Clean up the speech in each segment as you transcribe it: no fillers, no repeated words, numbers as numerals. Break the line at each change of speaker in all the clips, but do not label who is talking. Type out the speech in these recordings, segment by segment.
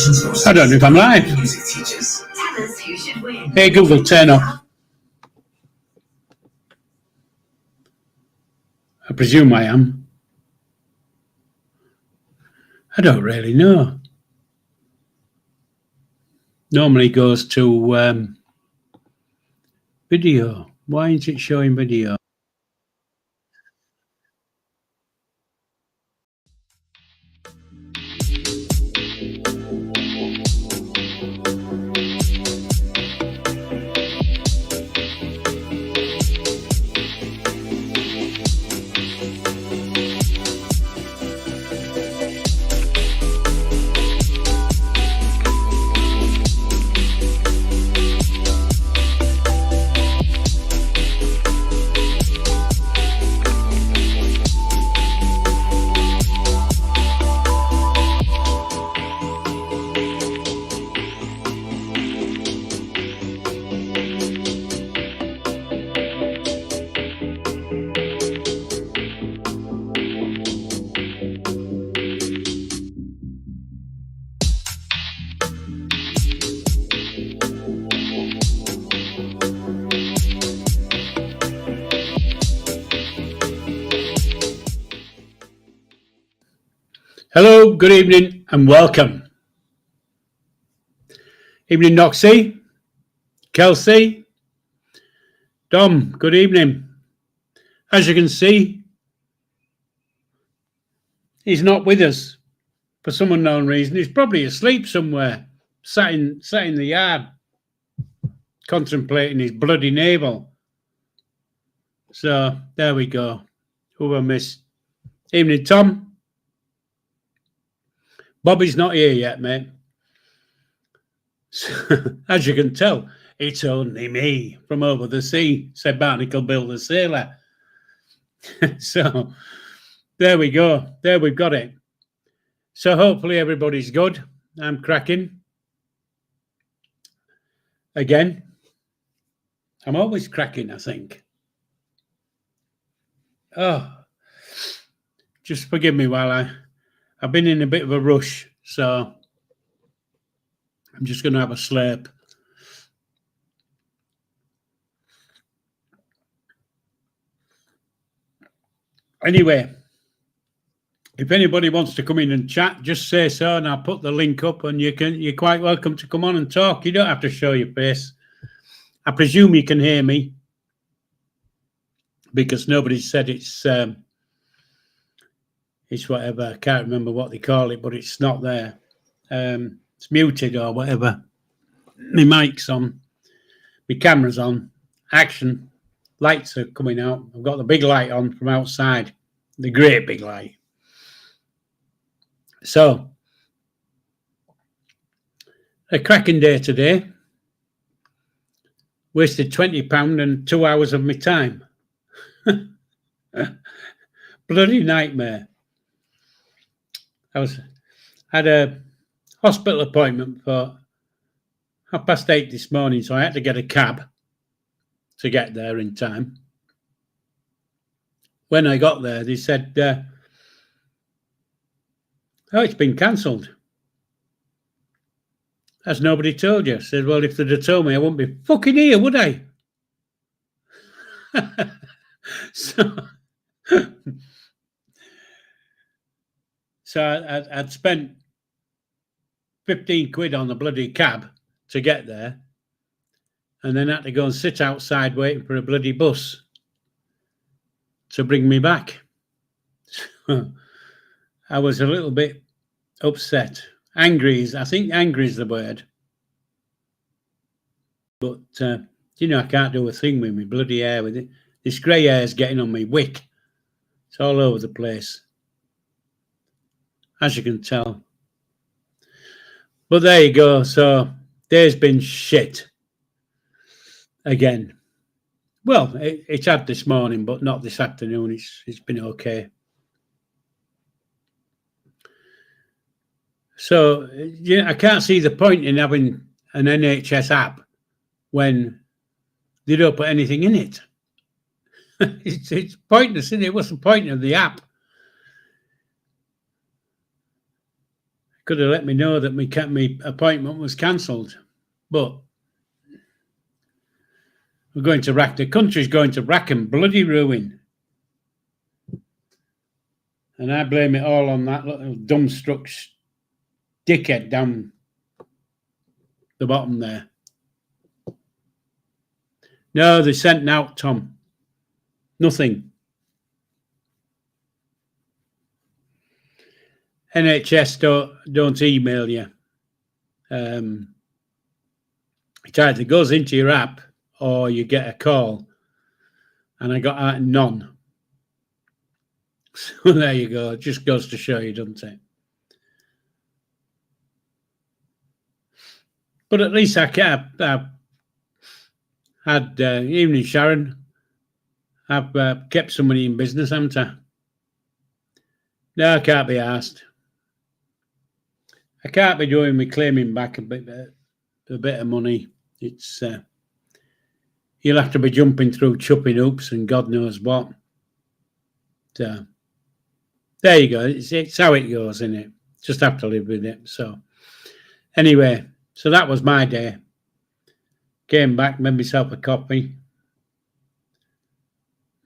I don't know if I'm live. Hey Google, turn off. I presume I am. I don't really know. Normally it goes to video. Why isn't it showing video? Hello, good evening and welcome. Evening Noxie, Kelsey, Dom, good evening. As you can see, he's not with us for some unknown reason. He's probably asleep somewhere, sat in the yard, contemplating his bloody navel. So there we go. Who I missed? Evening, Tom. Bobby's not here yet, mate. As you can tell, it's only me from over the sea, said Barnacle Bill the sailor. So there we go. There we've got it. So hopefully everybody's good. I'm cracking. Again. I'm always cracking, I think. Oh, just forgive me while I've been in a bit of a rush, so I'm just going to have a slurp. Anyway, if anybody wants to come in and chat, just say so, and I'll put the link up, and you're quite welcome to come on and talk. You don't have to show your face. I presume you can hear me, because nobody said it's whatever. I can't remember what they call it, but it's not there. It's muted or whatever. My mic's on. My camera's on. Action. Lights are coming out. I've got the big light on from outside. The great big light. So, a cracking day today. Wasted £20 and 2 hours of my time. Bloody nightmare. I had a hospital appointment for 8:30 this morning, so I had to get a cab to get there in time. When I got there, they said, oh, it's been cancelled. Has nobody told you? I said, well, if they'd have told me, I wouldn't be fucking here, would I? So I'd spent 15 quid on the bloody cab to get there, and then had to go and sit outside waiting for a bloody bus to bring me back. I was a little bit upset. I think angry is the word. But, I can't do a thing with my bloody hair with it. This grey hair is getting on my wick. It's all over the place, as you can tell. But there you go. So day's been shit again. Well, it had this morning, but not this afternoon. It's been okay. So I can't see the point in having an NHS app when they don't put anything in it. It's pointless, isn't it? What's the point of the app? Could have let me know that my appointment was cancelled. But we're going to rack. The country's going to rack and bloody ruin. And I blame it all on that little dumbstruck dickhead down the bottom there. No, they sent out, Tom. Nothing. NHS don't email you. It either goes into your app or you get a call. And I got none. So there you go. It just goes to show you, doesn't it? But at least I had, evening Sharon, I've kept somebody in business, haven't I? No, I can't be asked. I can't be doing me claiming back a bit of money. It's you'll have to be jumping through chupping hoops and God knows what. So there you go. It's how it goes, isn't it? Just have to live with it. So anyway, so that was my day. Came back, made myself a coffee.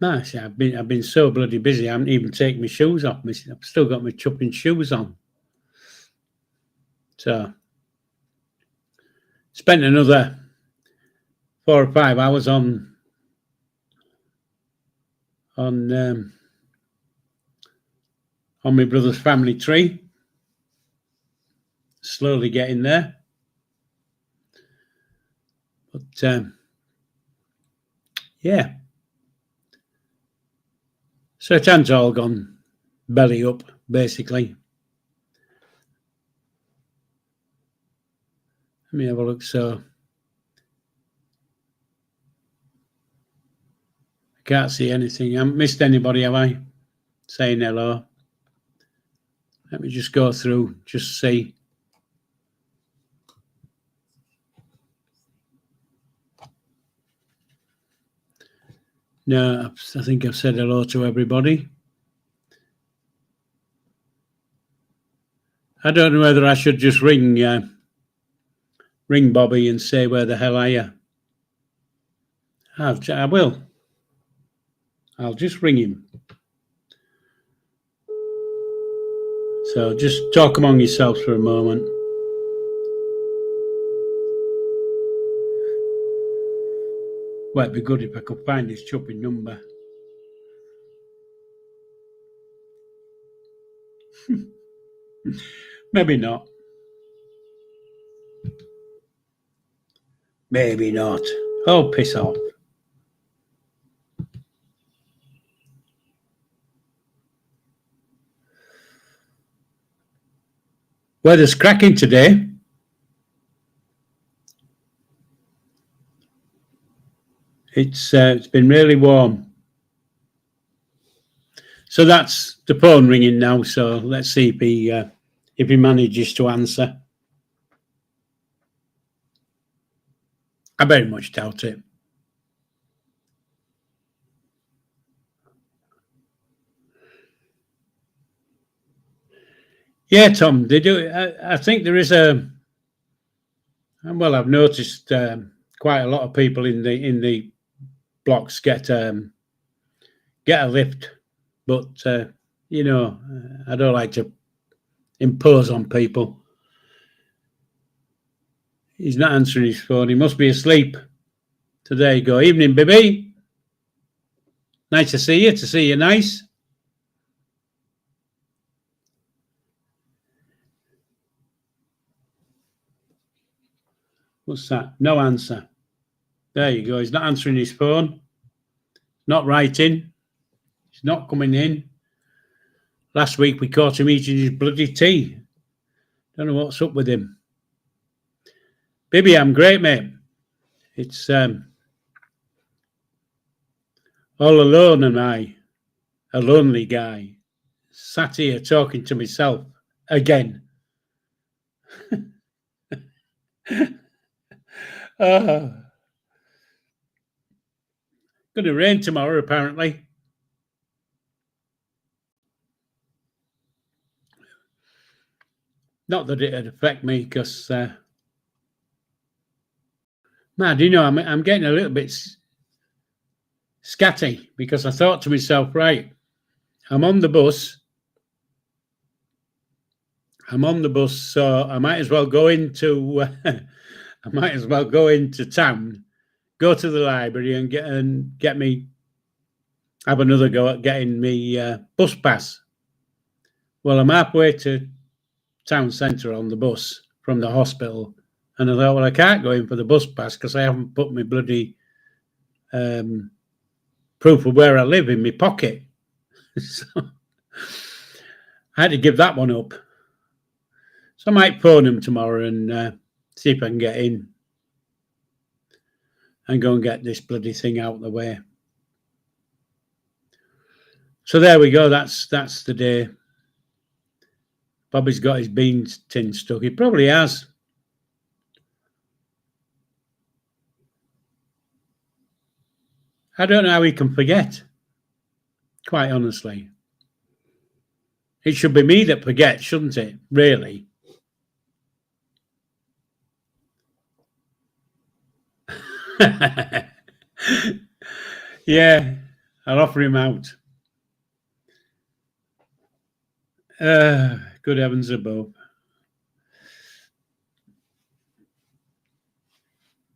Nice. I've been so bloody busy. I haven't even taken my shoes off. I've still got my chupping shoes on. So spent another 4 or 5 hours on my brother's family tree. Slowly getting there. But yeah. So it's all gone belly up, basically. Let me have a look. So I can't see anything. I haven't missed anybody, have I? Saying hello. Let me just go through, just see. No, I think I've said hello to everybody. I don't know whether I should just ring Bobby and say, where the hell are you? I will. I'll just ring him. So just talk among yourselves for a moment. Well, it'd be good if I could find his chupping number. Maybe not. Maybe not. Oh, piss off. Weather's cracking today. It's been really warm. So that's the phone ringing now. So let's see if he manages to answer. I very much doubt it. Yeah, Tom, they do. I think there is a. Well, I've noticed quite a lot of people in the blocks get a lift, but I don't like to impose on people. He's not answering his phone. He must be asleep. So there you go. Evening, baby. Nice to see you. To see you, nice. What's that? No answer. There you go. He's not answering his phone. Not writing. He's not coming in. Last week we caught him eating his bloody tea. Don't know what's up with him. Baby, I'm great, mate. It's all alone, am I? A lonely guy. Sat here talking to myself again. Going to rain tomorrow, apparently. Not that it'd affect me, because, man, you know, I'm getting a little bit scatty, because I thought to myself, right, I'm on the bus, so I might as well go into I might as well go into town, go to the library, and get me have another go at getting me bus pass. Well, I'm halfway to town centre on the bus from the hospital, and I thought, well, I can't go in for the bus pass because I haven't put my bloody proof of where I live in my pocket. So I had to give that one up. So I might phone them tomorrow and see if I can get in and go and get this bloody thing out of the way. So there we go. That's the day. Bobby's got his beans tin stuck. He probably has. I don't know how he can forget, quite honestly. It should be me that forgets, shouldn't it? Really. Yeah, I'll offer him out. Good heavens above.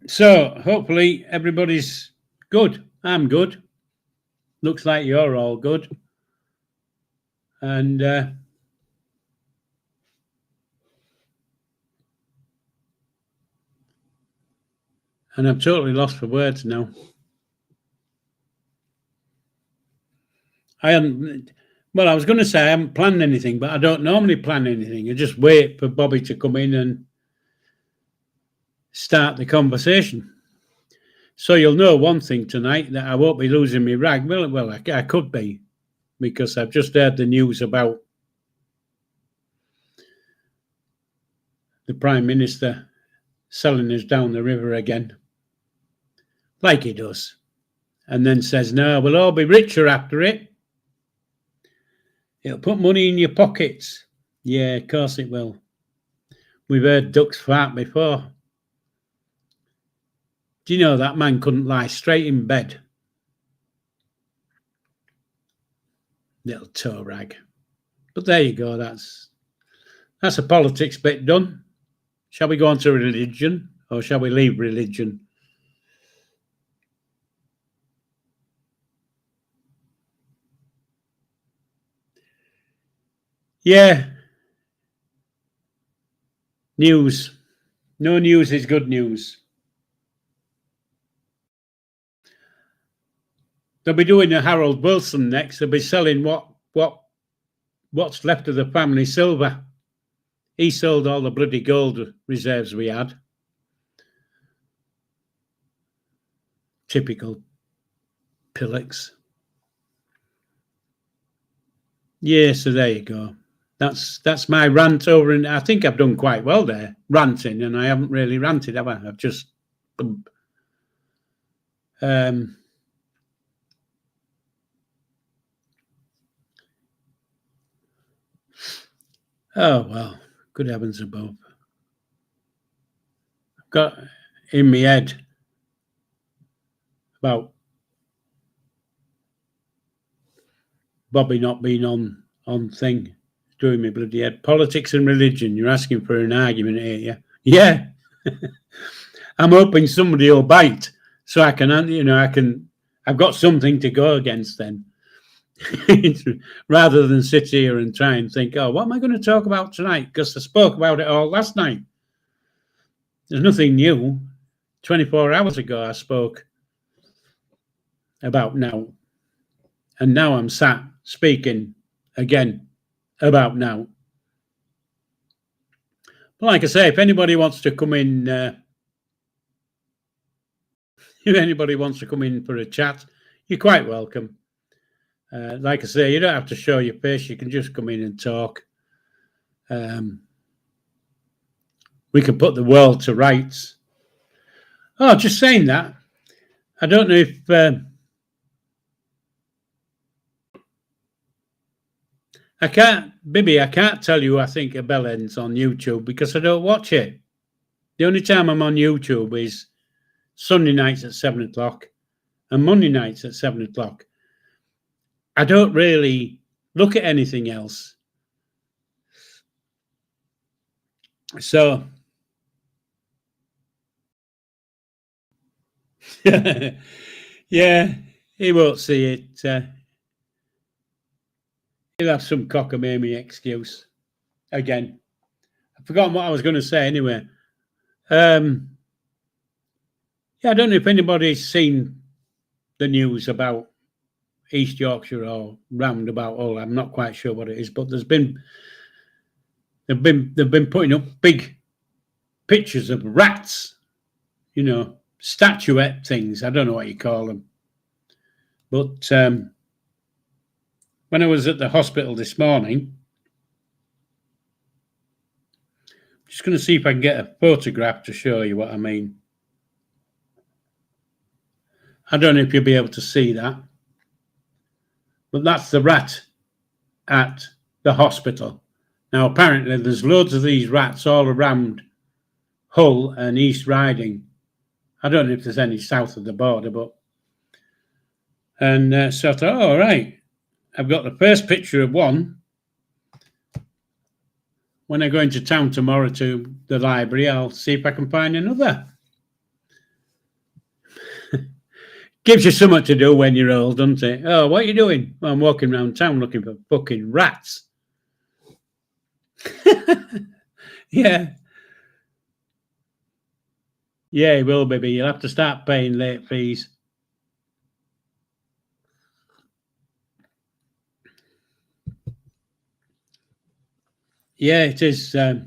So hopefully everybody's good. I'm good. Looks like you're all good. And I'm totally lost for words now. I was going to say I haven't planned anything, but I don't normally plan anything. I just wait for Bobby to come in and start the conversation. So you'll know one thing tonight, that I won't be losing my rag. Well, I could be, because I've just heard the news about the Prime Minister selling us down the river again, like he does, and then says, no, we'll all be richer after it. It'll put money in your pockets. Yeah, of course it will. We've heard ducks fart before. Do you know that man couldn't lie straight in bed? Little toe rag. But there you go. That's a politics bit done. Shall we go on to religion, or shall we leave religion? Yeah. News. No news is good news. They'll be doing a Harold Wilson next. They'll be selling what's left of the family silver. He sold all the bloody gold reserves we had. Typical pillocks. Yeah, so there you go. That's my rant over, and I think I've done quite well there, ranting, and I haven't really ranted, have I? I've just oh, well, good heavens above. I've got in my head about Bobby not being on thing, doing me bloody head. Politics and religion. You're asking for an argument here, yeah? Yeah. I'm hoping somebody will bite, so I can, I've got something to go against then. Rather than sit here and try and think, oh, what am I going to talk about tonight? Because I spoke about it all last night. There's nothing new. 24 hours ago, I spoke about now. And now I'm sat speaking again about now. But like I say, if anybody wants to come in, for a chat, you're quite welcome. Like I say, you don't have to show your face. You can just come in and talk. We can put the world to rights. Oh, just saying that. I don't know if I can't, Bibby, I can't tell you I think a bell ends on YouTube because I don't watch it. The only time I'm on YouTube is Sunday nights at 7 o'clock and Monday nights at 7 o'clock. I don't really look at anything else. So, yeah, he won't see it. He'll have some cockamamie excuse. Again, I've forgotten what I was going to say anyway. Yeah, I don't know if anybody's seen the news about East Yorkshire or roundabout all. I'm not quite sure what it is, but they've been putting up big pictures of rats, statuette things. I don't know what you call them. But when I was at the hospital this morning, I'm just going to see if I can get a photograph to show you what I mean. I don't know if you'll be able to see that, but that's the rat at the hospital. Now, apparently, there's loads of these rats all around Hull and East Riding. I don't know if there's any south of the border, but... And so I thought, oh, all right, I've got the first picture of one. When I go into town tomorrow to the library, I'll see if I can find another. Gives you something to do when you're old, doesn't it? Oh, what are you doing? Well, I'm walking around town looking for fucking rats. Yeah. Yeah, he will, baby. You'll have to start paying late fees. Yeah, it is. The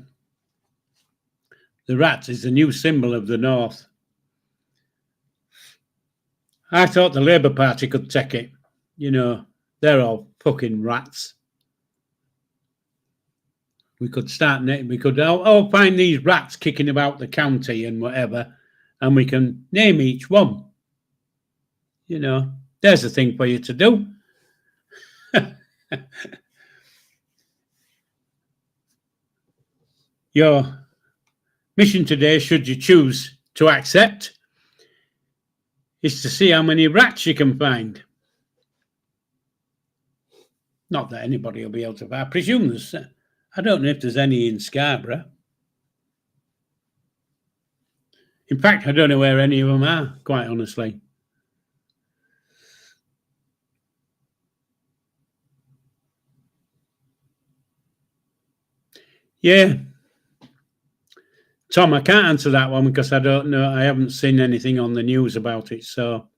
rat is the new symbol of the North. I thought the Labour Party could take it. They're all fucking rats. We could all find these rats kicking about the county and whatever, and we can name each one. There's a thing for you to do. Your mission today, should you choose to accept, is to see how many rats you can find. Not that anybody will be able to. I presume there's... I don't know if there's any in Scarborough. In fact, I don't know where any of them are, quite honestly. Yeah. Tom, I can't answer that one because I don't know. I haven't seen anything on the news about it. So,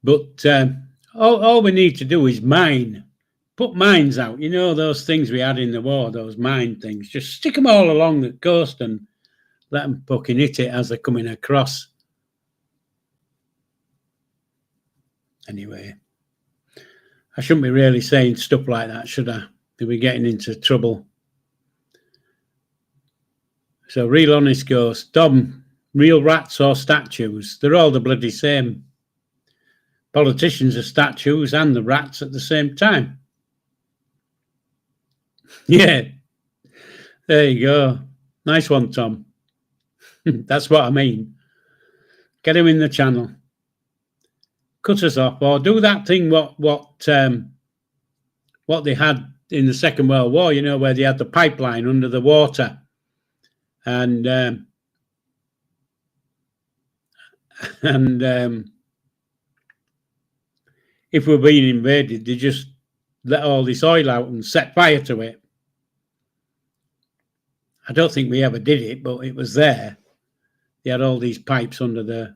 but all we need to do is put mines out. Those things we had in the war, those mine things. Just stick them all along the coast and let them fucking hit it as they're coming across. Anyway, I shouldn't be really saying stuff like that, should I? They'll be getting into trouble. So, real honest ghost, Dom, real rats or statues? They're all the bloody same. Politicians are statues and the rats at the same time. Yeah, there you go. Nice one, Tom. That's what I mean. Get him in the channel. Cut us off, or do that thing what they had in the Second World War. Where they had the pipeline under the water, and if we're being invaded, they just let all this oil out and set fire to it. I don't think we ever did it, but it was there. They had all these pipes under the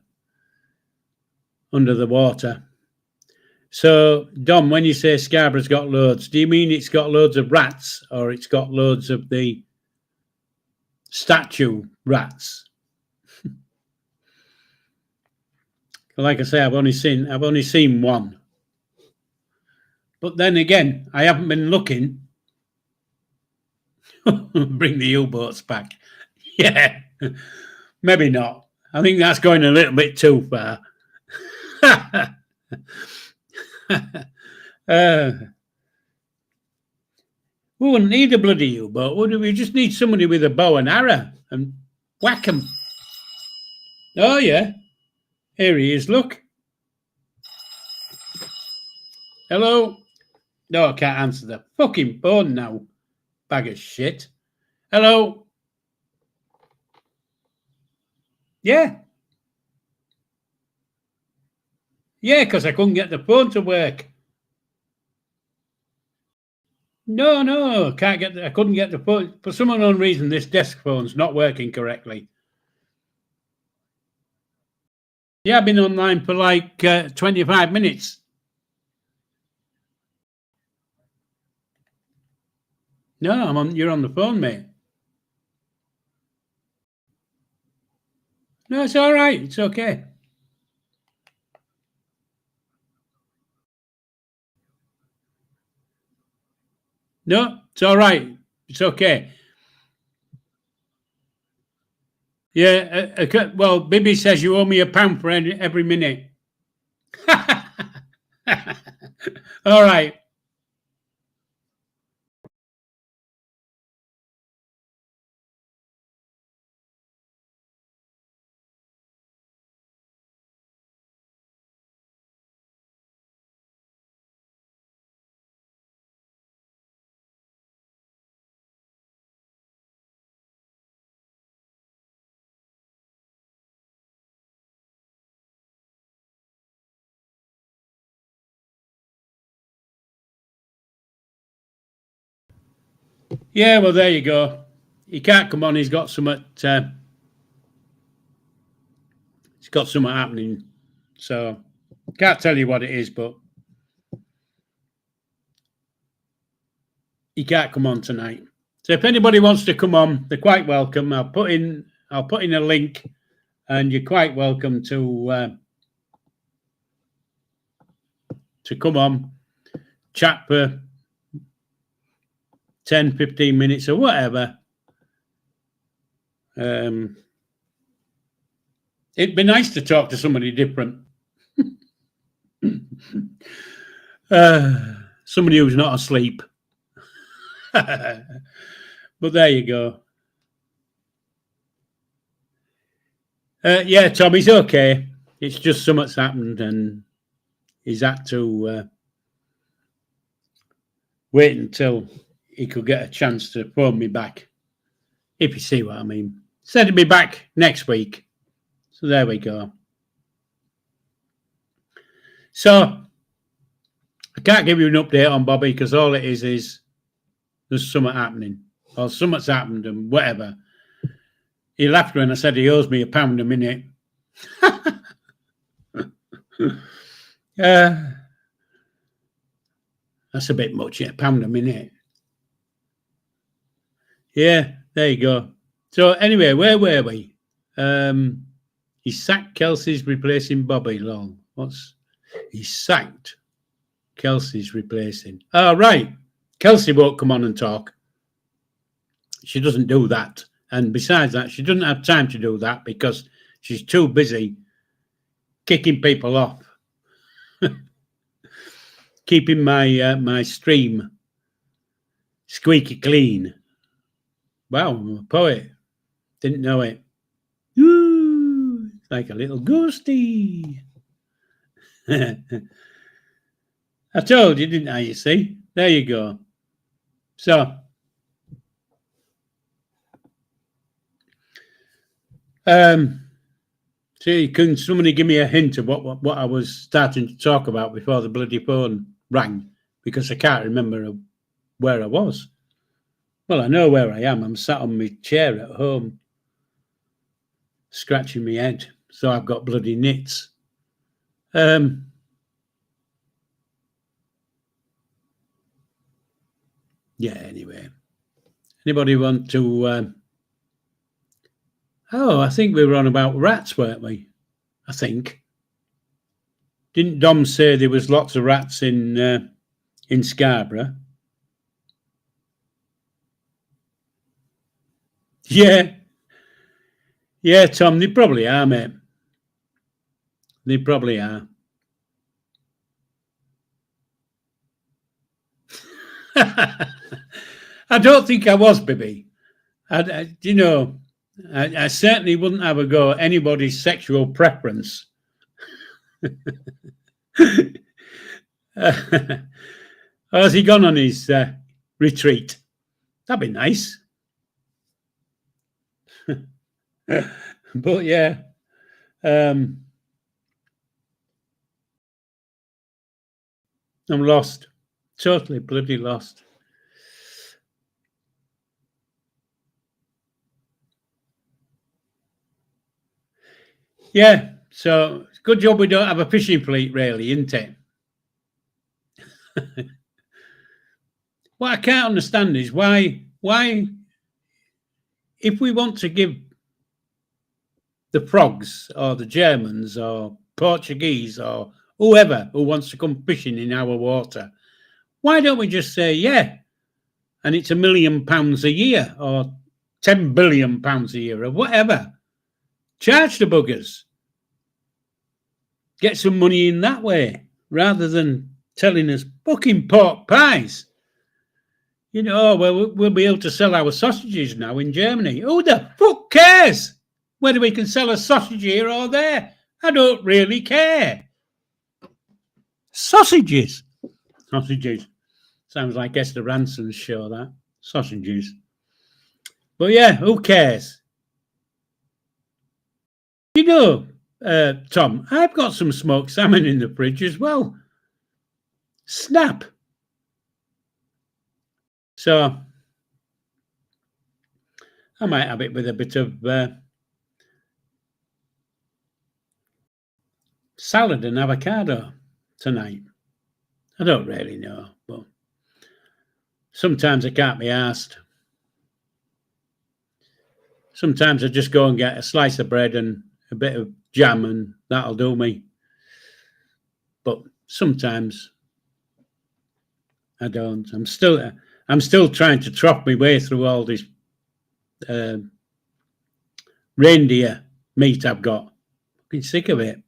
water. So, Dom, when you say Scarborough's got loads, do you mean it's got loads of rats or it's got loads of the statue rats? Like I say, I've only seen one. But then again, I haven't been looking. Bring the U-boats back. Yeah. Maybe not. I think that's going a little bit too far. We wouldn't need a bloody U-boat, would we? We just need somebody with a bow and arrow and whack 'em. Oh, yeah. Here he is, look. Hello? No, I can't answer the fucking phone now. Bag of shit. Hello? Yeah. Yeah, because I couldn't get the phone to work. No, I couldn't get the phone. For some unknown reason, this desk phone's not working correctly. Yeah, I've been online for like 25 minutes. No, you're on the phone, mate. No, it's all right. It's okay. No, it's all right. It's okay. Yeah, well, Bibby says you owe me £1 for every minute. All right. Yeah, well, there you go. He can't come on. He's got something. He's got something happening. So can't tell you what it is, but he can't come on tonight. So if anybody wants to come on, they're quite welcome. I'll put in a link, and you're quite welcome to come on, chat for 10, 15 minutes or whatever. It'd be nice to talk to somebody different. Somebody who's not asleep. But there you go. Yeah, Tommy's okay. It's just something's happened, and he's had to wait until he could get a chance to phone me back, if you see what I mean. Said he'd be back next week. So there we go. So I can't give you an update on Bobby because all it is there's something happening, or something's happened, and whatever. He laughed when I said he owes me £1 a minute. That's a bit much, yeah, £1 a minute. Yeah, there you go. So anyway, where were we? He sacked Kelsey's replacing Bobby Long. He sacked Kelsey's replacing? Oh, right. Kelsey won't come on and talk. She doesn't do that. And besides that, she doesn't have time to do that because she's too busy kicking people off. Keeping my stream squeaky clean. Wow, I'm a poet. Didn't know it. Ooh, it's like a little ghosty. I told you, didn't I? You see? There you go. So, see, can somebody give me a hint of what I was starting to talk about before the bloody phone rang? Because I can't remember where I was. Well, I know where I am. I'm sat on my chair at home, scratching my head. So I've got bloody nits. Yeah, anyway. Anybody want to... I think we were on about rats, weren't we? I think. Didn't Dom say there was lots of rats in Scarborough? Yeah. Yeah, Tom, they probably are, mate. They probably are. I don't think I was, Bibby. I certainly wouldn't have a go at anybody's sexual preference. Has he gone on his retreat? That'd be nice. But yeah, I'm lost. Totally bloody lost. Yeah, so good job we don't have a fishing fleet, really, isn't it? What I can't understand is why, if we want to give the frogs or the Germans or Portuguese or whoever who wants to come fishing in our water, why don't we just say, yeah, and it's £1 million a year or £10 billion a year or whatever? Charge the buggers. Get some money in that way rather than telling us fucking pork pies. You know, oh, well, we'll be able to sell our sausages now in Germany. Who the fuck cares whether we can sell a sausage here or there? I don't really care. Sausages. Sounds like Esther Ranson's show, that. Sausages. But yeah, who cares? You know, Tom, I've got some smoked salmon in the fridge as well. Snap. So I might have it with a bit of salad and avocado tonight. I don't really know, but sometimes I can't be asked. Sometimes I just go and get a slice of bread and a bit of jam and that'll do me. But sometimes I don't. I'm still trying to trough my way through all this reindeer meat I've got. I'm sick of it.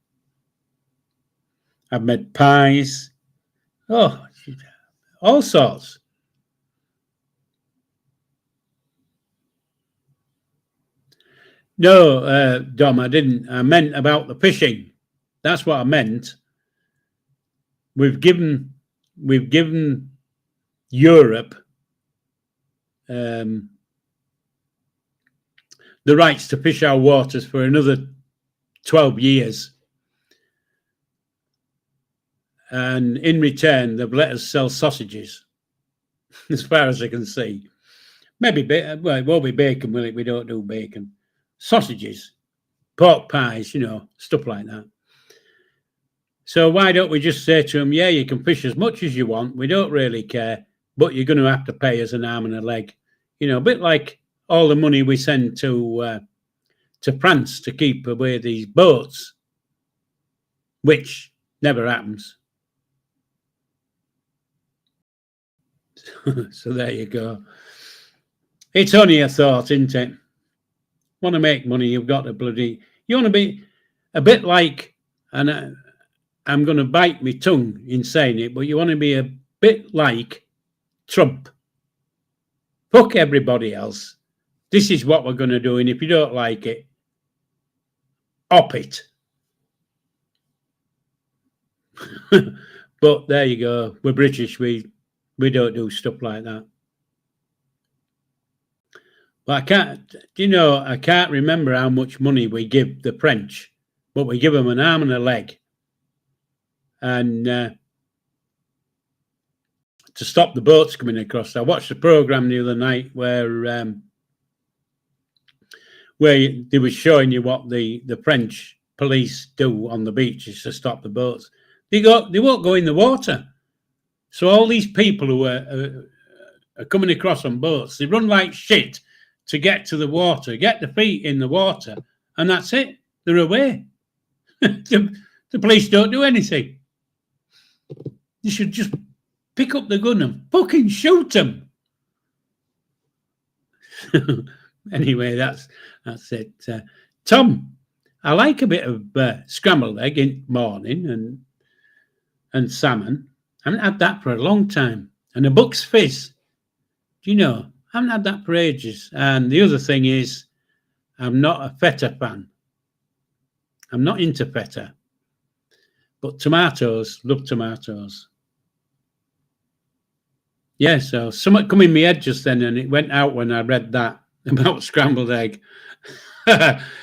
I've made pies. Oh, all sorts. No, Dom, I didn't. I meant about the fishing. That's what I meant. We've given Europe the rights to fish our waters for another 12 years. And in return, they've let us sell sausages, as far as I can see. Maybe, well, it won't be bacon, will it? We don't do bacon. Sausages, pork pies, you know, stuff like that. So why don't we just say to them, yeah, you can fish as much as you want. We don't really care, but you're going to have to pay us an arm and a leg. You know, a bit like all the money we send to France to keep away these boats, which never happens. So there you go. It's only a thought, isn't it? Want to make money, you've got to you want to be a bit like, and I'm going to bite my tongue in saying it, but you want to be a bit like Trump. Fuck everybody else. This is what we're going to do, and if you don't like it, op it. But there you go. We're British. We don't do stuff like that. But I can't remember how much money we give the French, but we give them an arm and a leg. And to stop the boats coming across. I watched a program the other night where they were showing you what the French police do on the beaches to stop the boats. They won't go in the water. So all these people who are coming across on boats, they run like shit to get to the water, get their feet in the water, and that's it. They're away. The police don't do anything. You should just pick up the gun and fucking shoot them. Anyway, that's it. Tom, I like a bit of scrambled egg in the morning and salmon. I haven't had that for a long time. And a Bucks Fizz. Do you know? I haven't had that for ages. And the other thing is, I'm not a feta fan. I'm not into feta. But tomatoes, love tomatoes. Yeah, so something come in my head just then, and it went out when I read that about scrambled egg.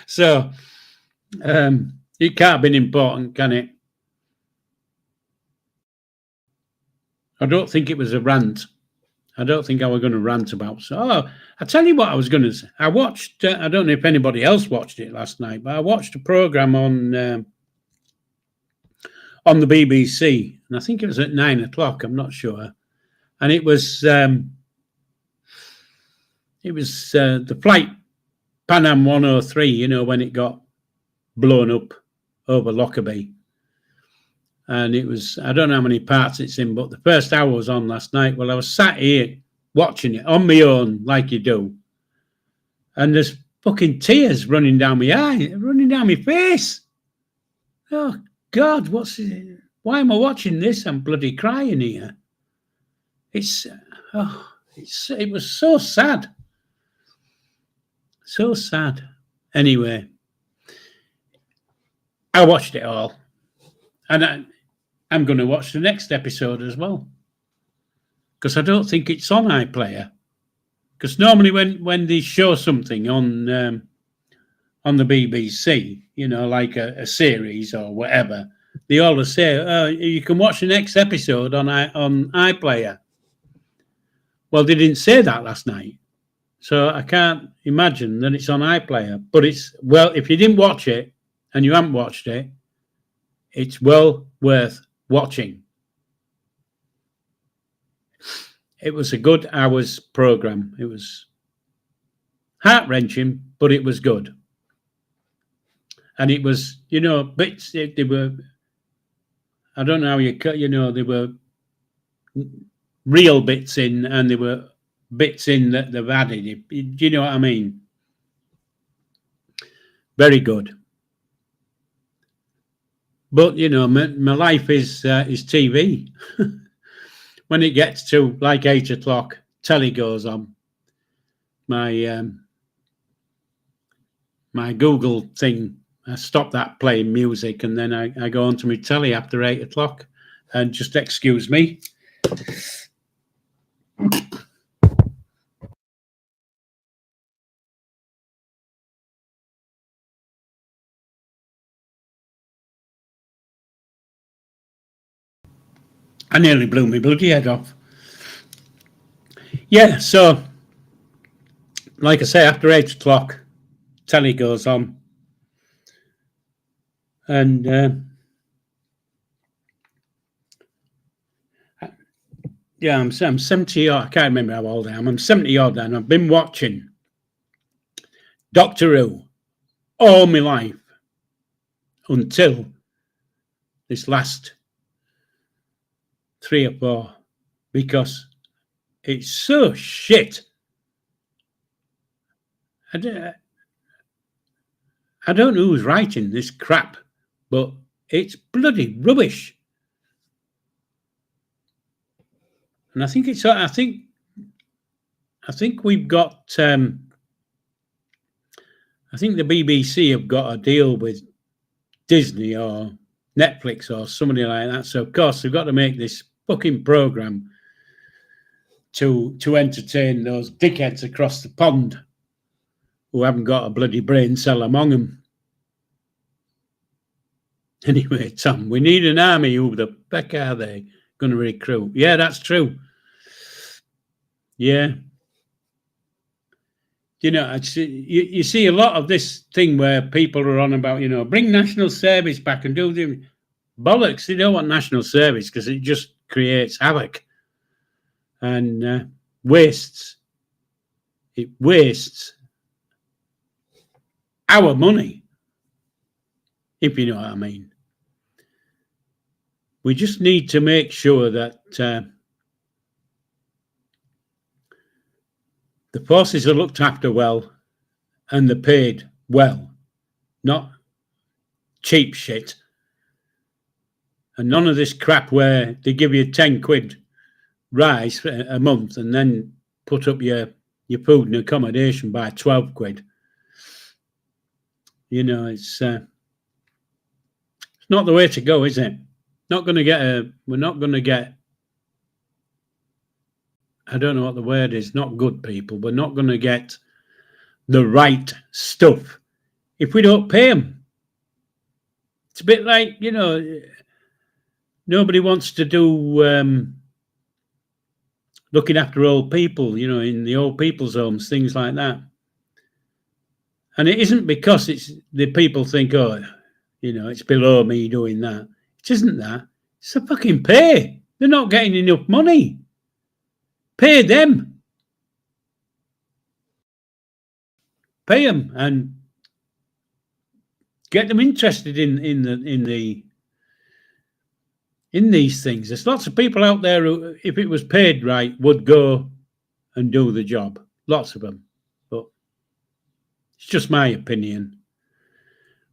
So it can't have been important, can it? I don't think it was a rant. I don't think I was going to rant about. So, I tell you what I was going to say. I watched, I don't know if anybody else watched it last night, but I watched a programme on the BBC, and I think it was at 9:00. I'm not sure. And it was the flight Pan Am 103, you know, when it got blown up over Lockerbie. And it was, I don't know how many parts it's in, but the first hour was on last night. Well, I was sat here watching it on my own, like you do. And there's fucking tears running down my eye, running down my face. Oh, God, why am I watching this? I'm bloody crying here. It was so sad. So sad. Anyway, I watched it all. And I'm going to watch the next episode as well. Because I don't think it's on iPlayer. Because normally when they show something on the BBC, you know, like a series or whatever, they always say, you can watch the next episode on iPlayer. Well, they didn't say that last night. So I can't imagine that it's on iPlayer. But if you didn't watch it and you haven't watched it, it's well worth watching. It was a good hour's program. It was heart-wrenching, but it was good. And it was, you know, bits, they were, I don't know how there were real bits in, and there were bits in that they've added. Do you know what I mean? Very good. But, you know, my life is TV. When it gets to like 8:00, telly goes on. My Google thing, I stop that playing music, and then I go on to my telly after 8:00. And just excuse me. I nearly blew my bloody head off. Yeah, so like I say, after 8:00, telly goes on. And yeah, I'm 70 odd. I can't remember how old I am. I'm 70 odd, and I've been watching Doctor Who all my life until this last 3 or 4, because it's so shit. I don't know who's writing this crap, but it's bloody rubbish. And I think we've got. I think the BBC have got a deal with Disney or Netflix or somebody like that. So of course they've got to make this fucking program to entertain those dickheads across the pond who haven't got a bloody brain cell among them. Anyway, Tom, we need an army. Who the fuck are they going to recruit? Yeah, that's true. Yeah. You know, you see a lot of this thing where people are on about, you know, bring national service back and do the bollocks. They don't want national service because it just creates havoc and wastes. It wastes our money, if you know what I mean. We just need to make sure that the forces are looked after well and they're paid well. not cheap shit. And none of this crap where they give you 10 quid rise a month and then put up your food and accommodation by 12 quid. You know, it's not the way to go, is it? We're not going to get, I don't know what the word is, not good people. We're not going to get the right stuff if we don't pay them. It's a bit like, you know, nobody wants to do looking after old people, you know, in the old people's homes, things like that. And it isn't because it's the people think, oh, you know, it's below me doing that. It isn't that. It's a fucking pay. They're not getting enough money. Pay them. Pay them and get them interested in these things. There's lots of people out there who, if it was paid right, would go and do the job. Lots of them. But it's just my opinion.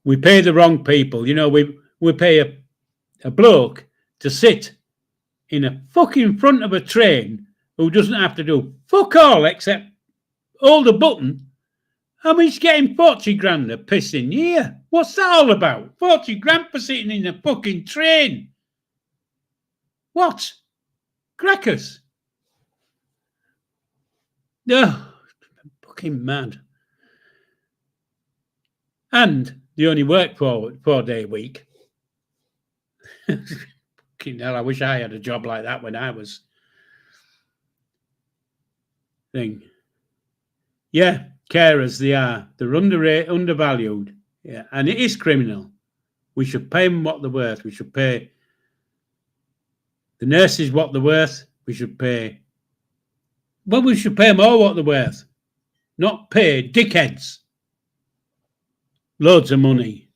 We pay the wrong people. You know, we pay a bloke to sit in a fucking front of a train who doesn't have to do fuck all except hold a button. I mean, he's getting 40 grand a pissing year. What's that all about? 40 grand for sitting in a fucking train. What? Crackers. No, fucking mad. And they only work 4-day week. Fucking hell, I wish I had a job like that when I was thing. Yeah, carers, they are. They're undervalued. Yeah, and it is criminal. We should pay them what they're worth. We should pay the nurses what they're worth. We should pay them all what they're worth. Not pay dickheads loads of money.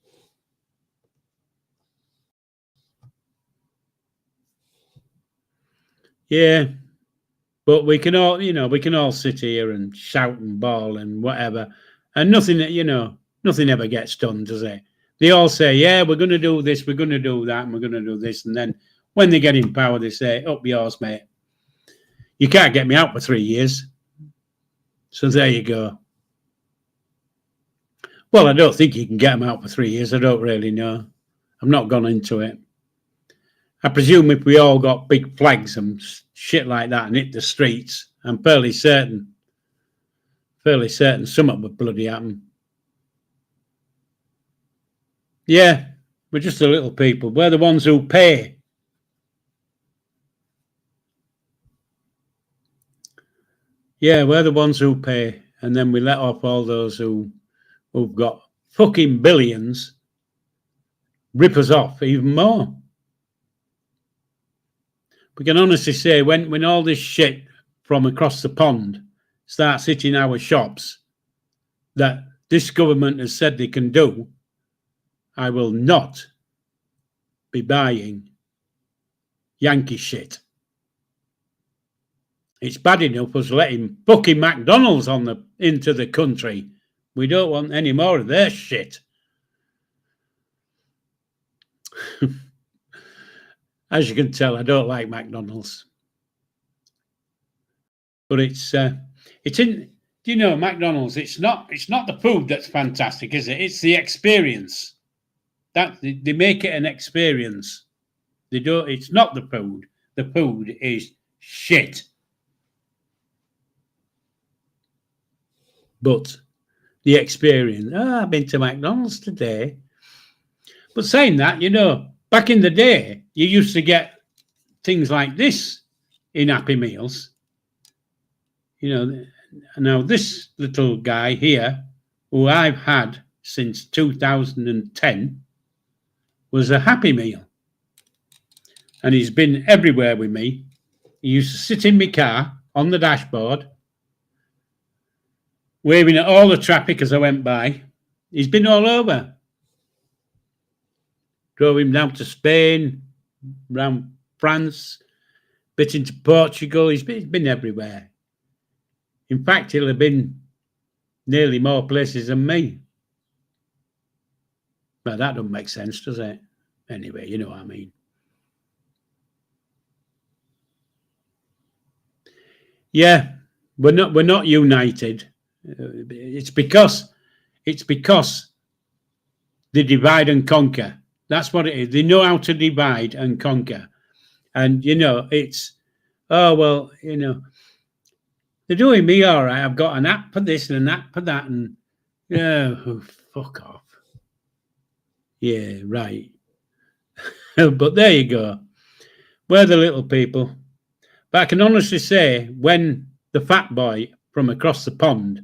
Yeah, but we can all sit here and shout and bawl and whatever, and nothing ever gets done, does it? They all say, yeah, we're going to do this, we're going to do that, and we're going to do this, and then when they get in power, they say, up yours, mate. You can't get me out for 3 years. So there you go. Well, I don't think you can get them out for 3 years. I don't really know. I've not gone into it. I presume if we all got big flags and shit like that and hit the streets, I'm fairly certain something would bloody happen. Yeah, we're just the little people. We're the ones who pay. Yeah, we're the ones who pay. And then we let off all those who've got fucking billions rip us off even more. We can honestly say when all this shit from across the pond starts hitting our shops that this government has said they can do, I will not be buying Yankee shit. It's bad enough us letting fucking McDonald's into the country. We don't want any more of their shit. As you can tell, I don't like McDonald's. But it's in, you know, McDonald's, it's not the food that's fantastic, is it? It's the experience. That they make it an experience. It's not the food. The food is shit. But the experience, I've been to McDonald's today. But saying that, you know, back in the day, you used to get things like this in Happy Meals. You know, now this little guy here, who I've had since 2010, was a Happy Meal. And he's been everywhere with me. He used to sit in my car on the dashboard, waving at all the traffic as I went by. He's been all over. Drove him down to Spain, around France, bit into Portugal. He's been everywhere. In fact, he'll have been nearly more places than me. Well, that doesn't make sense, does it? Anyway, you know what I mean. Yeah, we're not united. It's because they divide and conquer. That's what it is. They know how to divide and conquer. And it's, oh well, they're doing me all right. I've got an app for this and an app for that, and yeah, oh, fuck off. Yeah, right. But there you go. We're the little people. But I can honestly say, when the fat boy from across the pond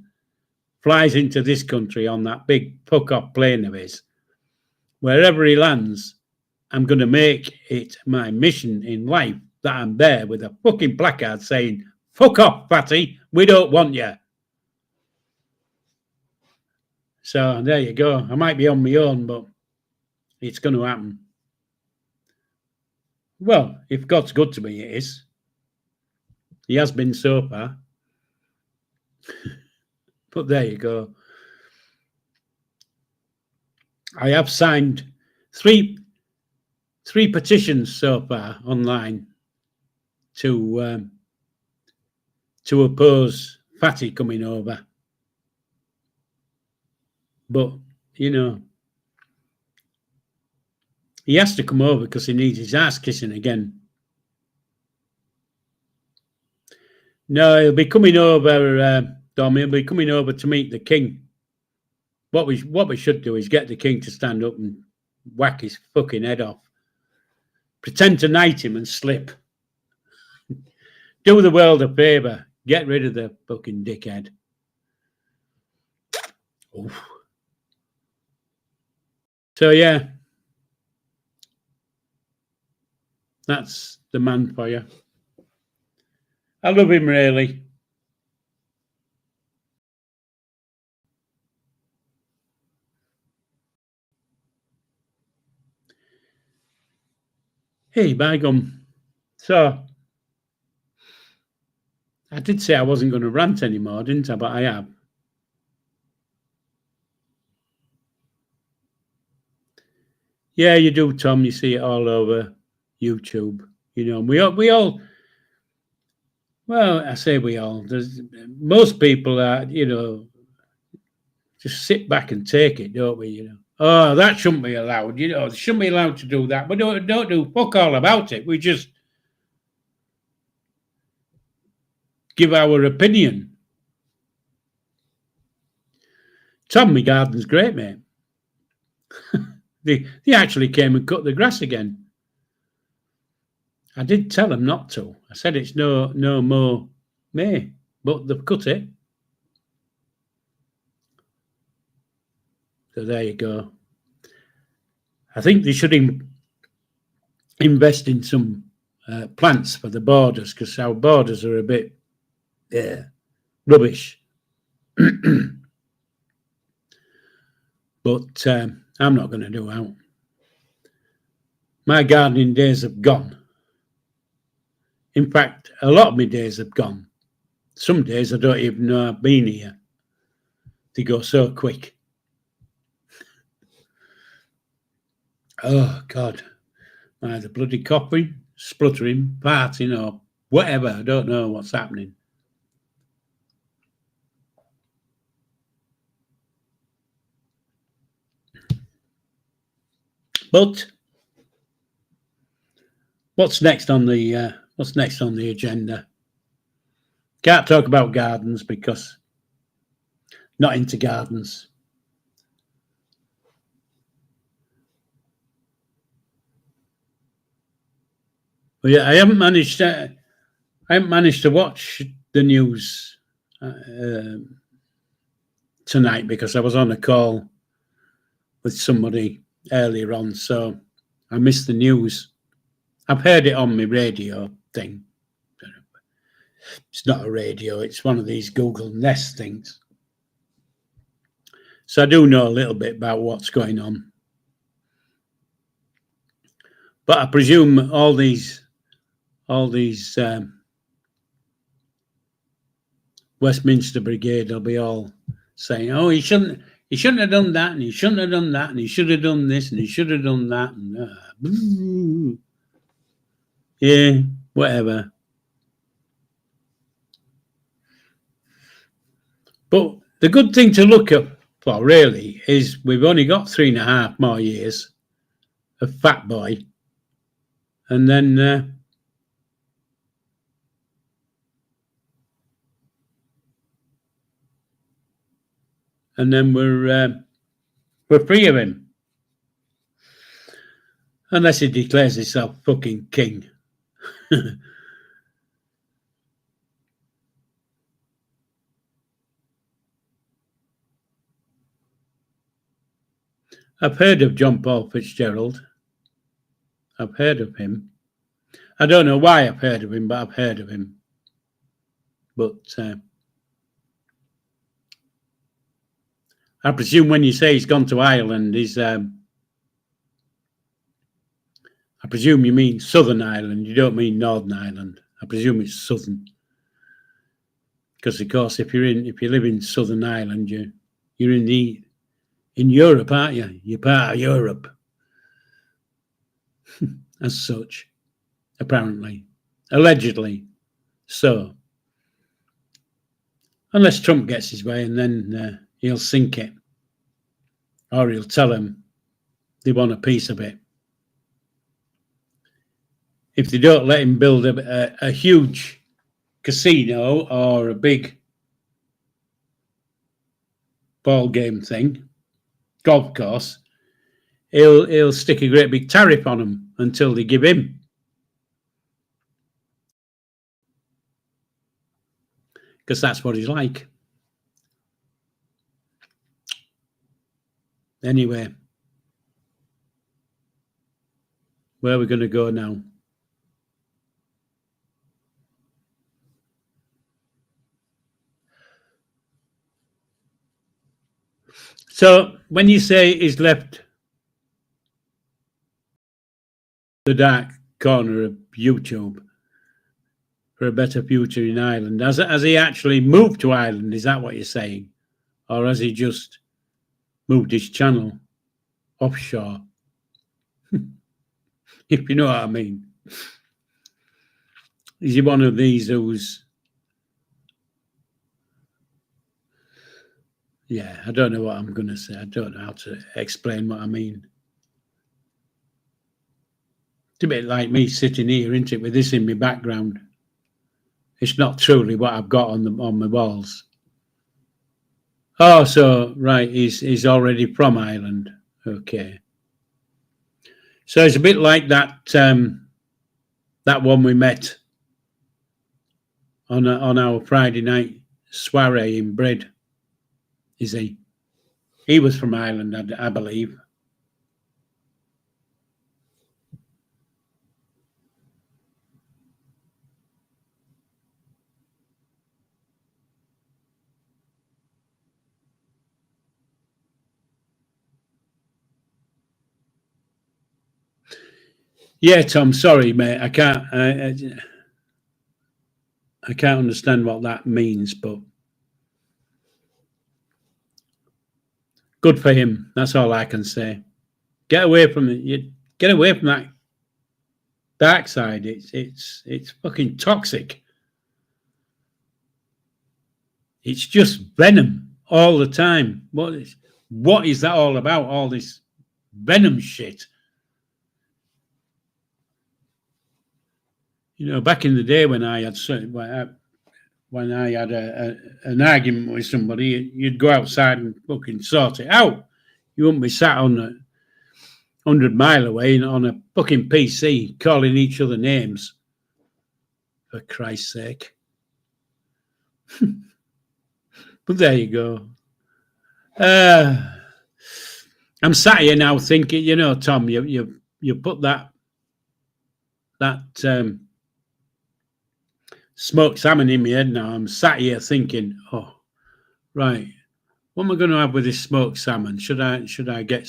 flies into this country on that big fuck off plane of his, wherever he lands, I'm going to make it my mission in life that I'm there with a fucking placard saying, fuck off, fatty, we don't want you. So there you go. I might be on my own, but it's going to happen. Well, if God's good to me, it is. He has been so far. But there you go. I have signed three petitions so far online to oppose Fatty coming over. But, he has to come over because he needs his ass kissing again. No, he'll be coming over, Dom. He'll be coming over to meet the king. What we should do is get the king to stand up and whack his fucking head off. Pretend to knight him and slip. Do the world a favour. Get rid of the fucking dickhead. Oof. So yeah, that's the man for you. I love him really. Hey, by gum. So I did say I wasn't going to rant anymore, didn't I? But I have. Yeah, you do, Tom. You see it all over YouTube. We all. Well, I say we all. There's most people are, just sit back and take it, don't we? Oh, that shouldn't be allowed. They shouldn't be allowed to do that. We don't do fuck all about it. We just give our opinion. Tom, my garden's great, mate. They actually came and cut the grass again. I did tell them not to. I said it's no more May, but they've cut it. So there you go. I think they should invest in some plants for the borders, because our borders are a bit rubbish. But I'm not going to do out. My gardening days have gone. In fact, a lot of my days have gone. Some days I don't even know I've been here. They go so quick. Oh, God. Either bloody coughing, spluttering, farting, or whatever. I don't know what's happening. But what's next on the agenda? Can't talk about gardens because not into gardens. But yeah, I haven't managed to watch the news tonight because I was on a call with somebody earlier on, so I missed the news. I've heard it on my radio thing. It's not a radio, it's one of these Google Nest things. So I do know a little bit about what's going on. But I presume all these Westminster Brigade will be all saying, "Oh, he shouldn't he shouldn't have done that, and he shouldn't have done that, and he should have done this, and he should have done that, and yeah, whatever. But the good thing to look at for really is we've only got 3.5 more years of Fat Boy, and then we're free of him, unless he declares himself fucking king. I've heard of John Paul Fitzgerald. I've heard of him. I don't know why I've heard of him, but I've heard of him. But I presume when you say he's gone to Ireland, I presume you mean Southern Ireland. You don't mean Northern Ireland. I presume it's Southern. Because of course, if you live in Southern Ireland, you're in Europe, aren't you? You're part of Europe, as such, apparently, allegedly. So, unless Trump gets his way, and then he'll sink it, or he'll tell them they want a piece of it. If they don't let him build a huge casino or a big ball game thing, golf course, he'll stick a great big tariff on them until they give in. Because that's what he's like. Anyway, where are we going to go now? So when you say he's left the dark corner of YouTube for a better future in Ireland, has he actually moved to Ireland? Is that what you're saying? Or has he just moved his channel offshore? If you know what I mean. Is he one of these who's... Yeah, I don't know what I'm going to say. I don't know how to explain what I mean. It's a bit like me sitting here, isn't it, with this in my background. It's not truly what I've got on my walls. Oh, so right, he's already from Ireland. Okay. So it's a bit like that that one we met on our Friday night soiree in Brid. Is he? He was from Ireland, I believe. Yeah, Tom. Sorry, mate. I can't understand what that means, but good for him. That's all I can say. Get away from it. Get away from that dark side. It's fucking toxic. It's just venom all the time. What is that all about? All this venom shit. You know, back in the day when I had an argument with somebody, you'd go outside and fucking sort it out. You wouldn't be sat on 100 mile away on a fucking PC calling each other names. For Christ's sake. But there you go. I'm sat here now thinking, you know, Tom, you put that smoked salmon in my head now. I'm sat here thinking, oh, right, what am I going to have with this smoked salmon? Should I do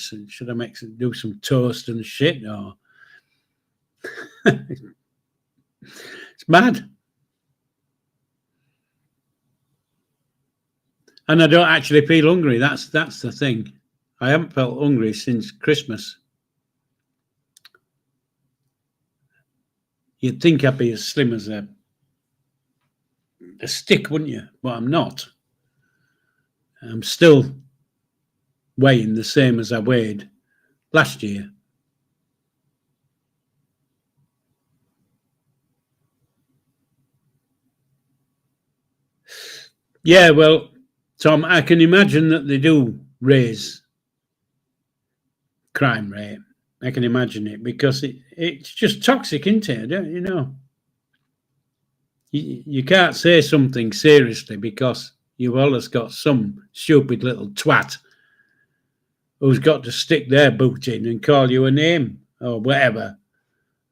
some toast and shit? Or it's mad. And I don't actually feel hungry. That's the thing. I haven't felt hungry since Christmas. You'd think I'd be as slim as a stick, wouldn't you? But I'm not. I'm still weighing the same as I weighed last year. Yeah, well, Tom, I can imagine that they do raise crime rate. I can imagine it because it's just toxic, isn't it? Don't you know? You can't say something seriously because you've always got some stupid little twat who's got to stick their boot in and call you a name or whatever,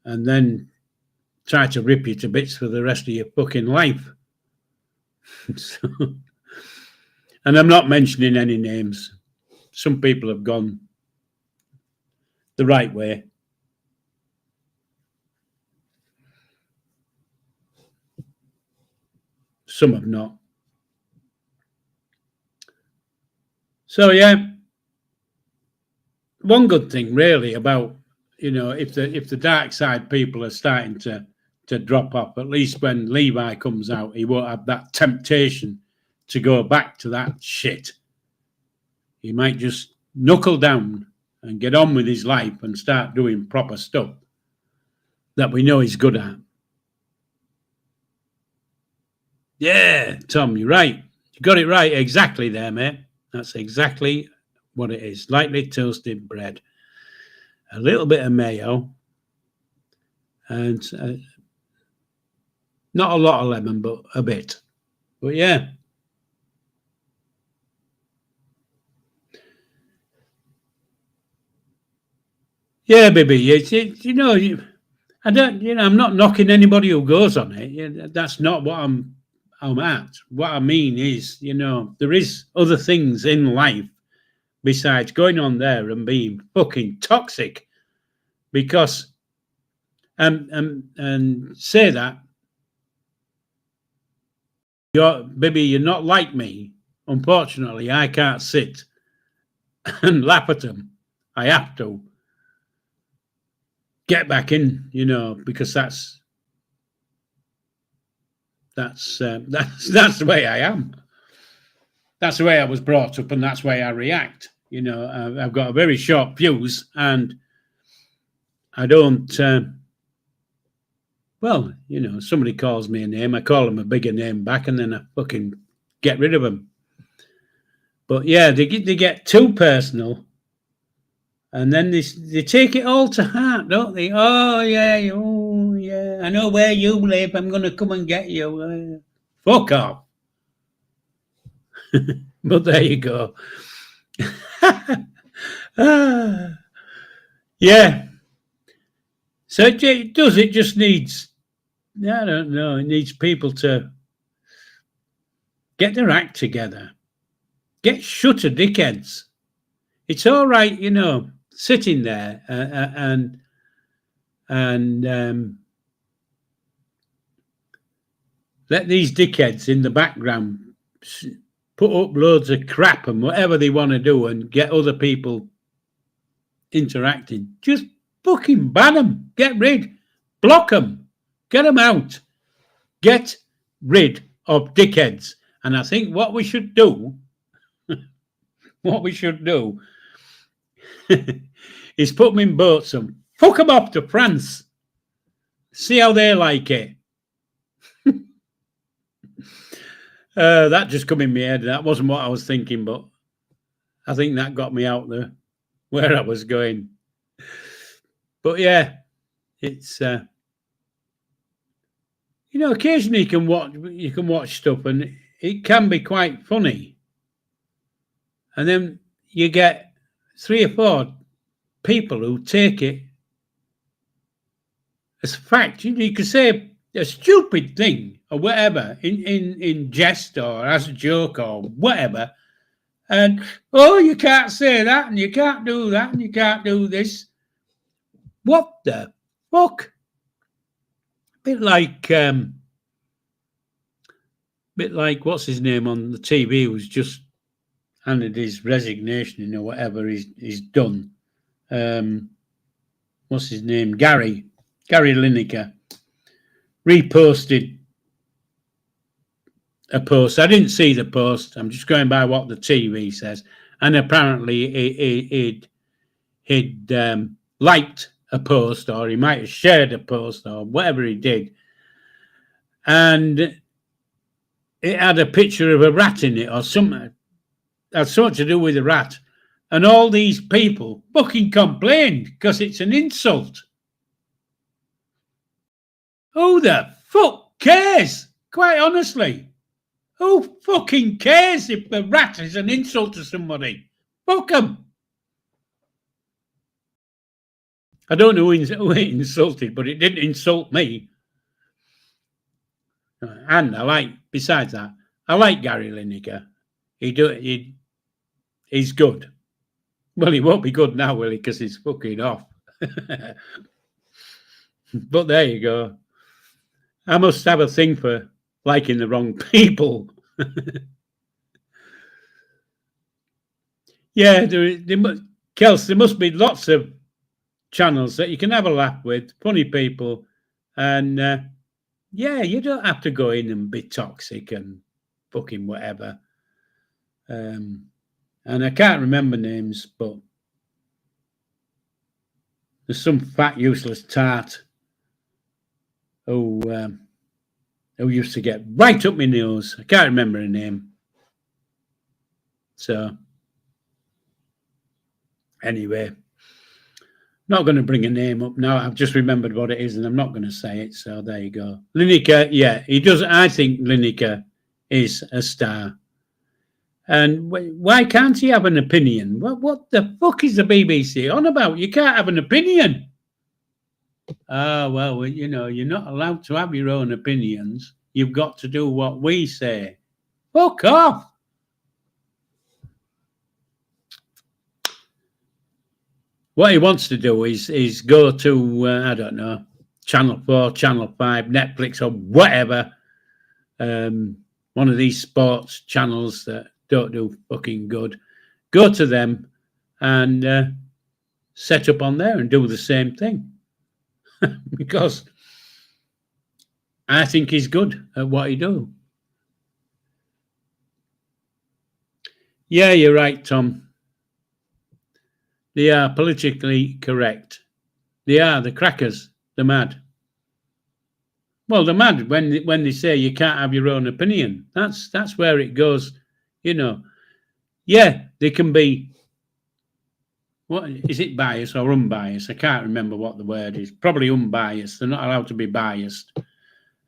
and then try to rip you to bits for the rest of your fucking life. So, and I'm not mentioning any names. Some people have gone the right way. Some have not. So yeah, one good thing really about, if the dark side people are starting to drop off, at least when Levi comes out, he won't have that temptation to go back to that shit. He might just knuckle down and get on with his life and start doing proper stuff that we know he's good at. Yeah, Tom, you're right. You got it right exactly there, mate. That's exactly what it is. Lightly toasted bread, a little bit of mayo, and not a lot of lemon, but a bit. But yeah. Yeah, baby. I don't. I'm not knocking anybody who goes on it. That's not what I'm at. What I mean is, there is other things in life besides going on there and being fucking toxic. Because and say that you're not like me. Unfortunately, I can't sit and laugh at them. I have to get back in, because that's the way I am. That's the way I was brought up, and that's the way I react. I've got a very short fuse, and I don't. Somebody calls me a name, I call them a bigger name back, and then I fucking get rid of them. But yeah, they get too personal, and then they take it all to heart, don't they? Oh yeah, I know where you live. I'm going to come and get you. Fuck off. But there you go. Yeah. So it does. It just needs. I don't know. It needs people to get their act together. Get shutter dickheads. It's all right, sitting there and let these dickheads in the background put up loads of crap and whatever they want to do and get other people interacting. Just fucking ban them. Get rid. Block them. Get them out. Get rid of dickheads. And I think what we should do is put them in boats and fuck them off to France. See how they like it. That just come in my head. That wasn't what I was thinking, but I think that got me out there where I was going. But yeah, it's occasionally you can watch stuff and it can be quite funny, and then you get 3 or 4 people who take it as fact. You could say a stupid thing or whatever in jest or as a joke or whatever, and you can't say that and you can't do that and you can't do this. What the fuck? Bit like what's his name on the TV was just handed his resignation in or whatever he's done. What's his name? Gary Lineker reposted a post. I didn't see the post. I'm just going by what the TV says. And apparently he'd liked a post, or he might have shared a post, or whatever he did. And it had a picture of a rat in it, or something. Had something to do with a rat. And all these people fucking complained because it's an insult. Who the fuck cares? Quite honestly. Who fucking cares if the rat is an insult to somebody? Fuck them. I don't know who it insulted, but it didn't insult me. And besides that, I like Gary Lineker. He's good. Well, he won't be good now, will he? Because he's fucking off. But there you go. I must have a thing for liking the wrong people. Yeah, Kels, there must be lots of channels that you can have a laugh with, funny people, and yeah, you don't have to go in and be toxic and fucking whatever. And I can't remember names, but there's some fat useless tart who used to get right up my nose. I can't remember her name. So anyway, not going to bring a name up now. I've just remembered what it is, and I'm not going to say it. So there you go. Lineker, yeah, he does. I think Lineker is a star. And why can't he have an opinion? What the fuck is the BBC on about? You can't have an opinion. Well, you know, you're not allowed to have your own opinions. You've got to do what we say. Fuck off. What he wants to do is go to, I don't know, Channel 4, Channel 5, Netflix, or whatever. One of these sports channels that don't do fucking good. Go to them and set up on there and do the same thing. Because I think he's good at what he does. Yeah, you're right, Tom. They are politically correct. They are the crackers. They're mad. Well, they're mad when they say you can't have your own opinion. That's where it goes. You know. Yeah, they can be. What is it? Biased or unbiased? I can't remember what the word is. Probably unbiased. They're not allowed to be biased.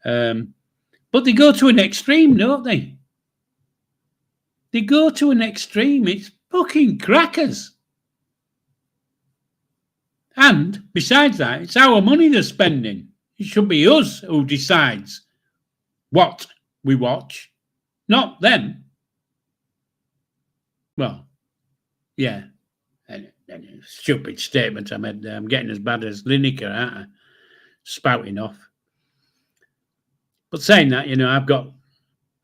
But they go to an extreme, don't they? They go to an extreme. It's fucking crackers. And besides that, it's our money they're spending. It should be us who decides what we watch, not them. Well, yeah. Stupid statement I made there. I'm getting as bad as Lineker, aren't I? Spouting off. But saying that, you know,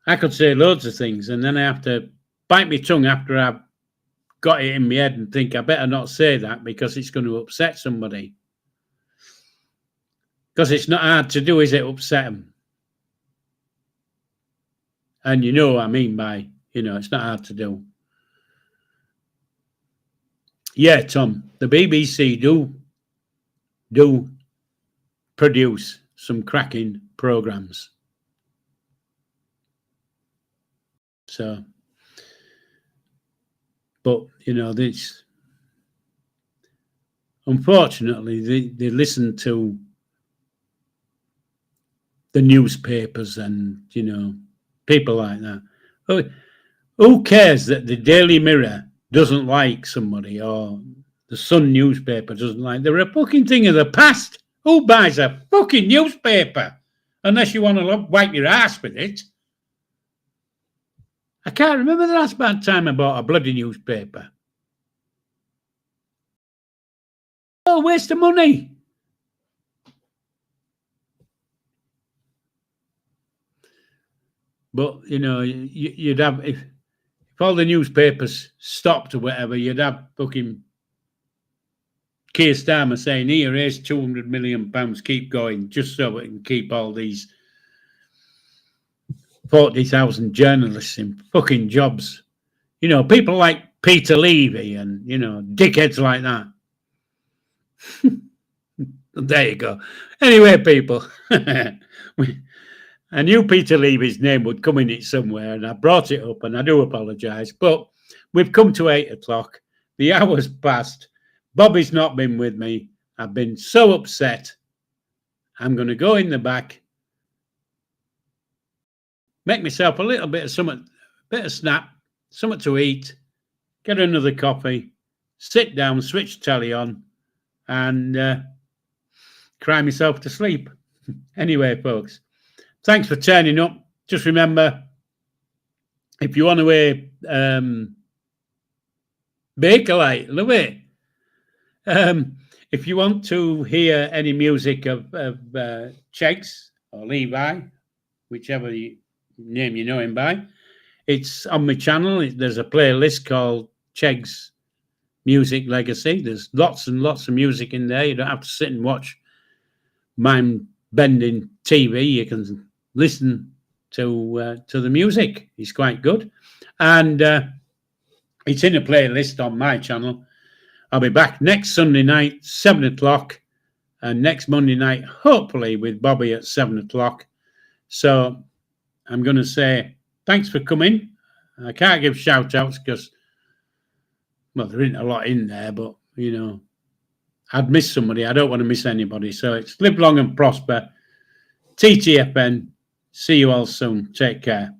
I could say loads of things, and then I have to bite my tongue after I've got it in my head and think I better not say that because it's going to upset somebody. Because it's not hard to do, is it? Upset them. And you know what I mean by, you know, it's not hard to do. Yeah, Tom, the BBC do produce some cracking programs. So, but, you know, this, unfortunately, they listen to the newspapers and, you know, people like that. Who cares that the Daily Mirror doesn't like somebody or the Sun newspaper doesn't like? They're a fucking thing of the past. Who buys a fucking newspaper? Unless you want to wipe your ass with it. I can't remember the last bad time I bought a bloody newspaper. Oh, waste of money. But, you know, you'd have, if if all the newspapers stopped or whatever, you'd have fucking Keir Starmer saying, here, here's £200 million, keep going, just so we can keep all these 40,000 journalists in fucking jobs. You know, people like Peter Levy and, you know, dickheads like that. There you go. Anyway, people, I knew Peter Levy's name would come in it somewhere, and I brought it up, and I do apologise. But we've come to 8 o'clock. The hour's passed. Bobby's not been with me. I've been so upset. I'm going to go in the back, make myself a little bit of something, bit of snap, something to eat, get another coffee, sit down, switch the telly on, and cry myself to sleep. Anyway, folks, thanks for turning up. Just remember, if you want to hear Bakelite, love it. If you want to hear any music of Chegs or Levi, whichever name you know him by, it's on my channel. There's a playlist called Chegs Music Legacy. There's lots and lots of music in there. You don't have to sit and watch mind-bending TV. You can listen to the music. It's quite good. And it's in a playlist on my channel. I'll be back next Sunday night, 7 o'clock, and next Monday night, hopefully, with Bobby at 7 o'clock. So I'm going to say thanks for coming. I can't give shout-outs because, well, there isn't a lot in there, but, you know, I'd miss somebody. I don't want to miss anybody. So it's live long and prosper. TTFN. See you all soon. Take care.